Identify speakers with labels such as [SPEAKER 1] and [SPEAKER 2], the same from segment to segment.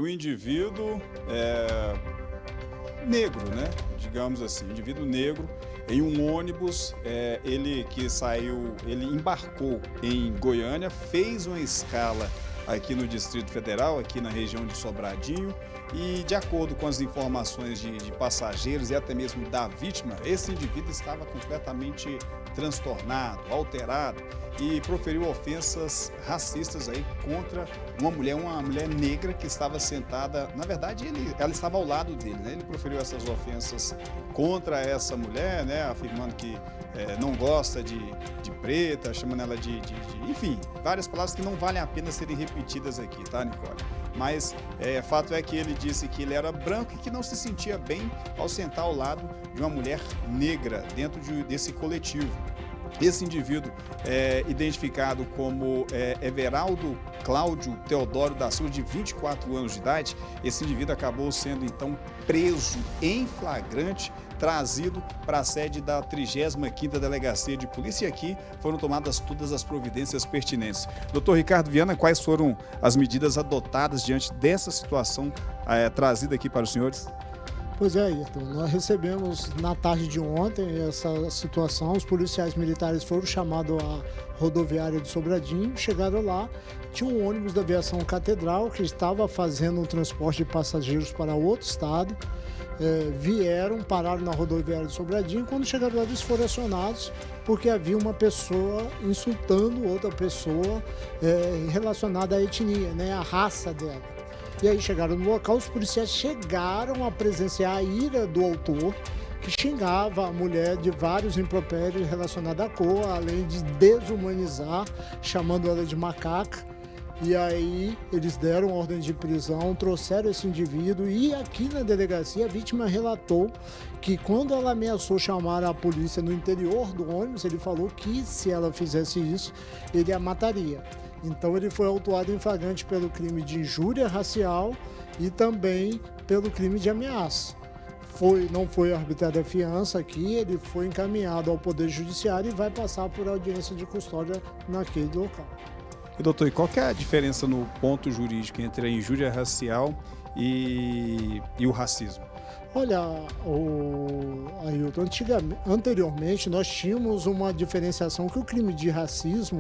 [SPEAKER 1] o indivíduo negro, né? Digamos assim, indivíduo negro em um ônibus, ele embarcou em Goiânia, fez uma escala aqui no Distrito Federal, aqui na região de Sobradinho, e de acordo com as informações de passageiros e até mesmo da vítima, esse indivíduo estava completamente transtornado, alterado e proferiu ofensas racistas aí contra uma mulher negra que estava sentada, na verdade ela estava ao lado dele, né? Ele proferiu essas ofensas contra essa mulher, né? Afirmando que não gosta de preta, chamando ela enfim, várias palavras que não valem a pena serem repetidas aqui, tá, Nicole? Mas fato é que ele disse que ele era branco e que não se sentia bem ao sentar ao lado de uma mulher negra dentro desse coletivo. Esse indivíduo identificado como Everaldo Cláudio Teodoro da Silva, de 24 anos de idade, esse indivíduo acabou sendo então preso em flagrante, trazido para a sede da 30ª Delegacia de Polícia, e aqui foram tomadas todas as providências pertinentes. Doutor Ricardo Viana, quais foram as medidas adotadas diante dessa situação trazida aqui para os senhores?
[SPEAKER 2] Pois é, Ayrton, nós recebemos na tarde de ontem essa situação. Os policiais militares foram chamados à rodoviária de Sobradinho, chegaram lá, tinha um ônibus da aviação Catedral que estava fazendo um transporte de passageiros para outro estado, vieram, pararam na rodoviária de Sobradinho. Quando chegaram lá, eles foram acionados porque havia uma pessoa insultando outra pessoa relacionada à etnia, né, à raça dela. E aí chegaram no local, os policiais chegaram a presenciar a ira do autor, que xingava a mulher de vários impropérios relacionados à cor, além de desumanizar, chamando ela de macaca. E aí eles deram ordem de prisão, trouxeram esse indivíduo, e aqui na delegacia a vítima relatou que quando ela ameaçou chamar a polícia no interior do ônibus, ele falou que se ela fizesse isso, ele a mataria. Então ele foi autuado em flagrante pelo crime de injúria racial e também pelo crime de ameaça. Não foi arbitrada a fiança aqui, ele foi encaminhado ao Poder Judiciário e vai passar por audiência de custódia naquele local.
[SPEAKER 1] E doutor, e qual que é a diferença no ponto jurídico entre a injúria racial e o racismo?
[SPEAKER 2] Olha, Ailton, anteriormente nós tínhamos uma diferenciação que o crime de racismo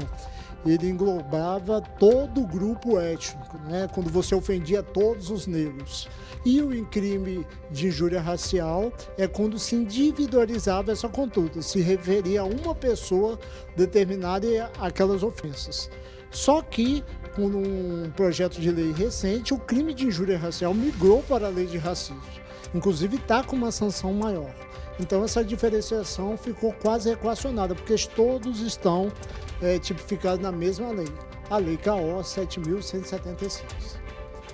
[SPEAKER 2] ele englobava todo o grupo étnico, né? Quando você ofendia todos os negros. E o crime de injúria racial é quando se individualizava essa conduta, se referia a uma pessoa determinada e aquelas ofensas. Só que, com um projeto de lei recente, o crime de injúria racial migrou para a lei de racismo. Inclusive está com uma sanção maior. Então essa diferenciação ficou quase equacionada, porque todos estão tipificados na mesma lei, a Lei KO 7.176.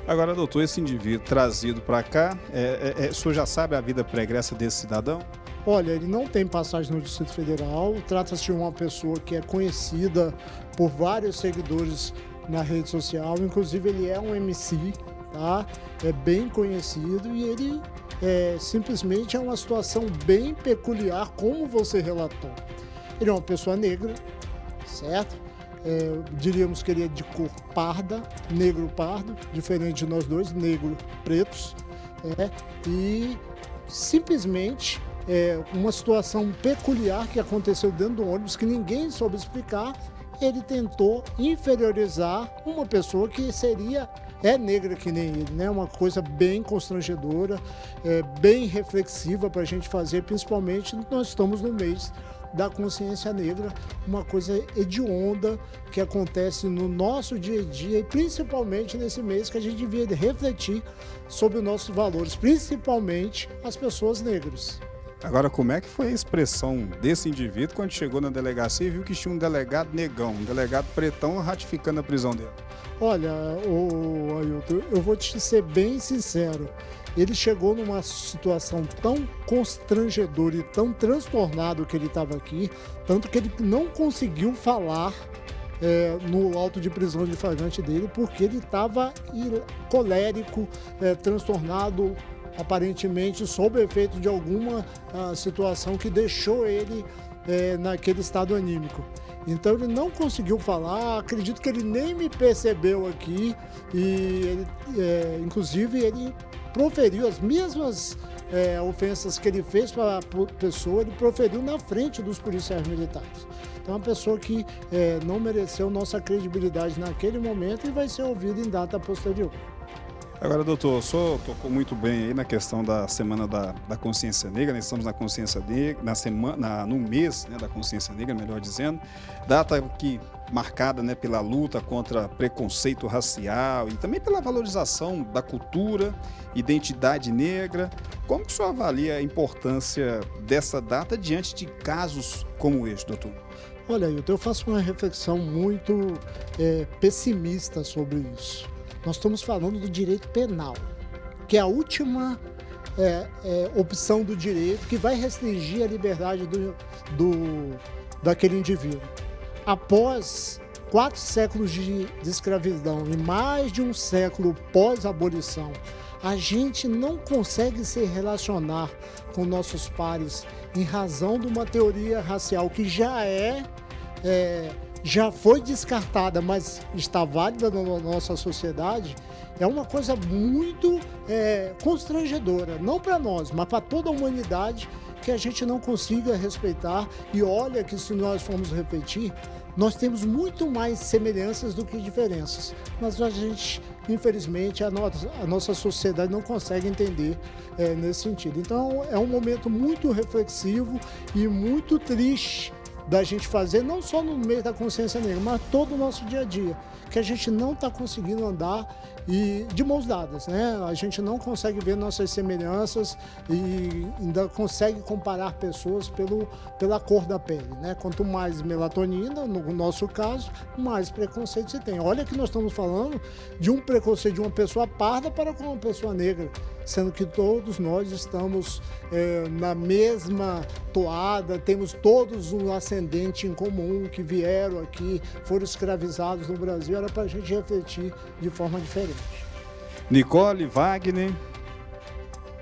[SPEAKER 1] Agora, doutor, esse indivíduo trazido para cá, o senhor já sabe a vida pregressa desse cidadão?
[SPEAKER 2] Olha, ele não tem passagem no Distrito Federal, trata-se de uma pessoa que é conhecida por vários seguidores na rede social, inclusive ele é um MC, tá? É bem conhecido e ele simplesmente é uma situação bem peculiar, como você relatou. Ele é uma pessoa negra, certo? Diríamos que ele é de cor parda, negro pardo, diferente de nós dois, negro pretos, e simplesmente uma situação peculiar que aconteceu dentro do ônibus que ninguém soube explicar. Ele tentou inferiorizar uma pessoa que é negra que nem ele, né? Uma coisa bem constrangedora, bem reflexiva para a gente fazer, principalmente nós estamos no mês da consciência negra, uma coisa hedionda que acontece no nosso dia a dia e principalmente nesse mês que a gente devia refletir sobre os nossos valores, principalmente as pessoas negras.
[SPEAKER 1] Agora, como é que foi a expressão desse indivíduo quando chegou na delegacia e viu que tinha um delegado negão, um delegado pretão ratificando a prisão dele?
[SPEAKER 2] Olha, Ailton, eu vou te ser bem sincero, ele chegou numa situação tão constrangedora e tão transtornado que ele estava aqui, tanto que ele não conseguiu falar no auto de prisão de flagrante dele, porque ele estava colérico, transtornado, aparentemente sob efeito de alguma situação que deixou ele naquele estado anímico. Então ele não conseguiu falar, acredito que ele nem me percebeu aqui e inclusive ele proferiu as mesmas ofensas que ele fez para a pessoa, ele proferiu na frente dos policiais militares. Então é uma pessoa que não mereceu nossa credibilidade naquele momento e vai ser ouvido em data posterior.
[SPEAKER 1] Agora, doutor, o senhor tocou muito bem aí na questão da Semana da Consciência Negra. Nós estamos na Consciência Negra, no mês, né, da Consciência Negra, melhor dizendo. Data que marcada, né, pela luta contra preconceito racial e também pela valorização da cultura, identidade negra. Como que o senhor avalia a importância dessa data diante de casos como este, doutor?
[SPEAKER 2] Olha, eu faço uma reflexão muito pessimista sobre isso. Nós estamos falando do direito penal, que é a última opção do direito que vai restringir a liberdade daquele indivíduo. Após 4 séculos de escravidão e mais de um século pós-abolição, a gente não consegue se relacionar com nossos pares em razão de uma teoria racial que já foi descartada, mas está válida na nossa sociedade. É uma coisa muito constrangedora, não para nós, mas para toda a humanidade, que a gente não consiga respeitar. E olha que se nós formos refletir, nós temos muito mais semelhanças do que diferenças, mas a gente, infelizmente, a nossa sociedade não consegue entender nesse sentido. Então é um momento muito reflexivo e muito triste da gente fazer, não só no mês da consciência negra, mas todo o nosso dia a dia, que a gente não está conseguindo andar de mãos dadas, né? A gente não consegue ver nossas semelhanças e ainda consegue comparar pessoas pela cor da pele, né? Quanto mais melatonina, no nosso caso, mais preconceito se tem. Olha que nós estamos falando de um preconceito de uma pessoa parda para com uma pessoa negra, sendo que todos nós estamos na mesma toada, temos todos um ascendente em comum, que vieram aqui, foram escravizados no Brasil. Era para a gente refletir de forma diferente.
[SPEAKER 1] Nicole, Wagner.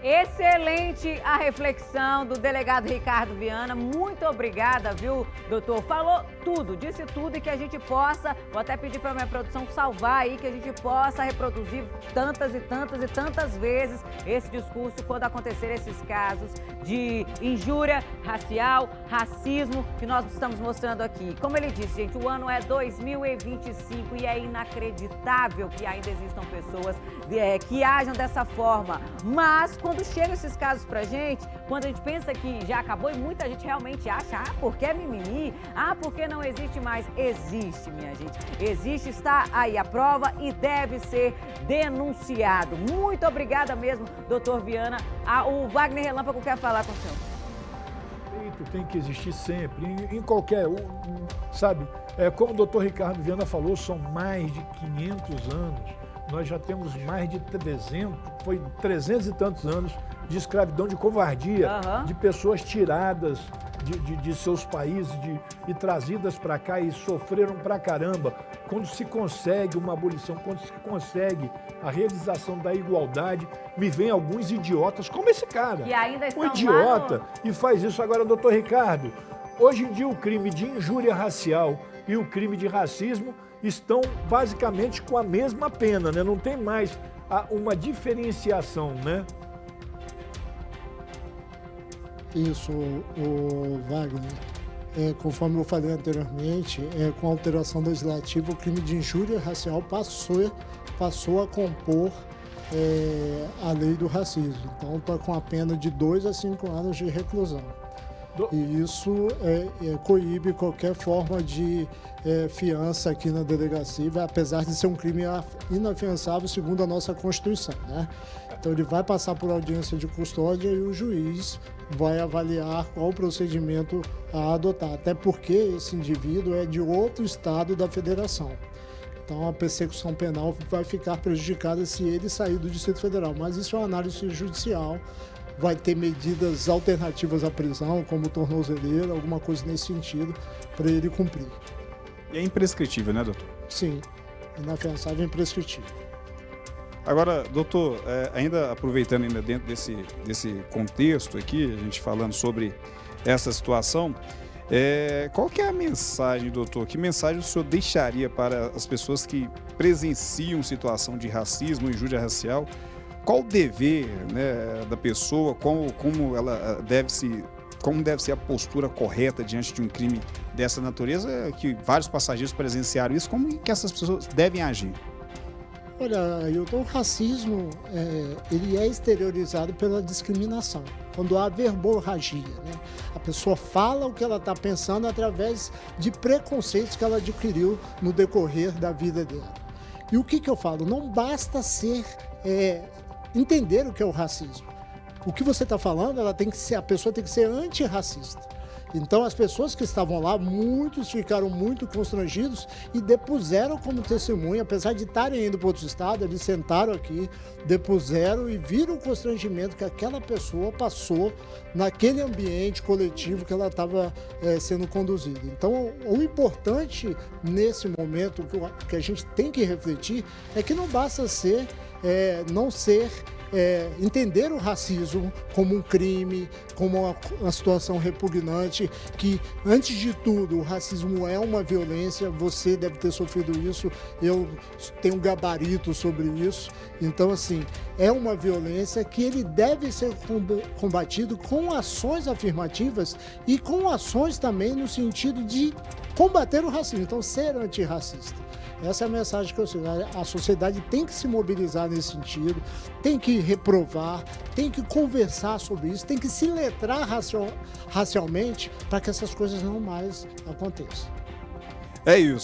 [SPEAKER 3] Excelente a reflexão do delegado Ricardo Viana. Muito obrigada, viu, doutor? Falou tudo, disse tudo e que a gente possa, vou até pedir para a minha produção salvar aí, que a gente possa reproduzir tantas e tantas e tantas vezes esse discurso quando acontecer esses casos de injúria racial, racismo que nós estamos mostrando aqui. Como ele disse, gente, o ano é 2025 e é inacreditável que ainda existam pessoas que ajam dessa forma, mas quando chegam esses casos pra gente, quando a gente pensa que já acabou e muita gente realmente acha, porque é mimimi, porque não existe mais. Existe, minha gente. Existe, está aí a prova e deve ser denunciado. Muito obrigada mesmo, doutor Viana. O Wagner Relâmpago quer falar com o senhor.
[SPEAKER 4] Tem que existir sempre, em qualquer, sabe? Como o doutor Ricardo Viana falou, são mais de 500 anos. Nós já temos mais de 300 e tantos anos de escravidão, de covardia, de pessoas tiradas de seus países e trazidas para cá e sofreram pra caramba. Quando se consegue uma abolição, quando se consegue a realização da igualdade, me vem alguns idiotas, como esse cara,
[SPEAKER 3] que ainda estão
[SPEAKER 4] um idiota, e faz isso. Agora, doutor Ricardo, hoje em dia o crime de injúria racial e o crime de racismo estão basicamente com a mesma pena, né? Não tem mais uma diferenciação, né?
[SPEAKER 2] Isso, o Wagner. Conforme eu falei anteriormente, com a alteração legislativa, o crime de injúria racial passou a compor a lei do racismo. Então está com a pena de 2 a 5 anos de reclusão. E isso coíbe qualquer forma de fiança aqui na delegacia, apesar de ser um crime inafiançável segundo a nossa Constituição, né? Então ele vai passar por audiência de custódia e o juiz vai avaliar qual o procedimento a adotar, até porque esse indivíduo é de outro estado da federação. Então a persecução penal vai ficar prejudicada se ele sair do Distrito Federal, mas isso é uma análise judicial. Vai ter medidas alternativas à prisão, como tornozeleira, alguma coisa nesse sentido, para ele cumprir.
[SPEAKER 1] E é imprescritível, né, doutor?
[SPEAKER 2] Sim, inafiançável e imprescritível.
[SPEAKER 1] Agora, doutor, ainda aproveitando ainda dentro desse contexto aqui, a gente falando sobre essa situação, Qual que é a mensagem, doutor? Que mensagem o senhor deixaria para as pessoas que presenciam situação de racismo e injúria racial? Qual o dever, né, da pessoa? Como deve ser a postura correta diante de um crime dessa natureza? Que vários passageiros presenciaram isso. Como que essas pessoas devem agir?
[SPEAKER 2] Olha, Ailton, o racismo ele é exteriorizado pela discriminação. Quando há verborragia, né? A pessoa fala o que ela está pensando através de preconceitos que ela adquiriu no decorrer da vida dela. E o que eu falo? Não basta entender o que é o racismo. O que você está falando, a pessoa tem que ser antirracista. Então, as pessoas que estavam lá, muitos ficaram muito constrangidos e depuseram como testemunha, apesar de estarem indo para outro estado, eles sentaram aqui, depuseram e viram o constrangimento que aquela pessoa passou naquele ambiente coletivo que ela estava sendo conduzida. Então, o importante nesse momento, que a gente tem que refletir, é que não basta entender o racismo como um crime, como uma situação repugnante, que, antes de tudo, o racismo é uma violência, você deve ter sofrido isso, eu tenho gabarito sobre isso. Então, assim, é uma violência que ele deve ser combatido com ações afirmativas e com ações também no sentido de combater o racismo, então ser antirracista. Essa é a mensagem que eu sei. A sociedade tem que se mobilizar nesse sentido, tem que reprovar, tem que conversar sobre isso, tem que se letrar racialmente para que essas coisas não mais aconteçam.
[SPEAKER 1] É isso.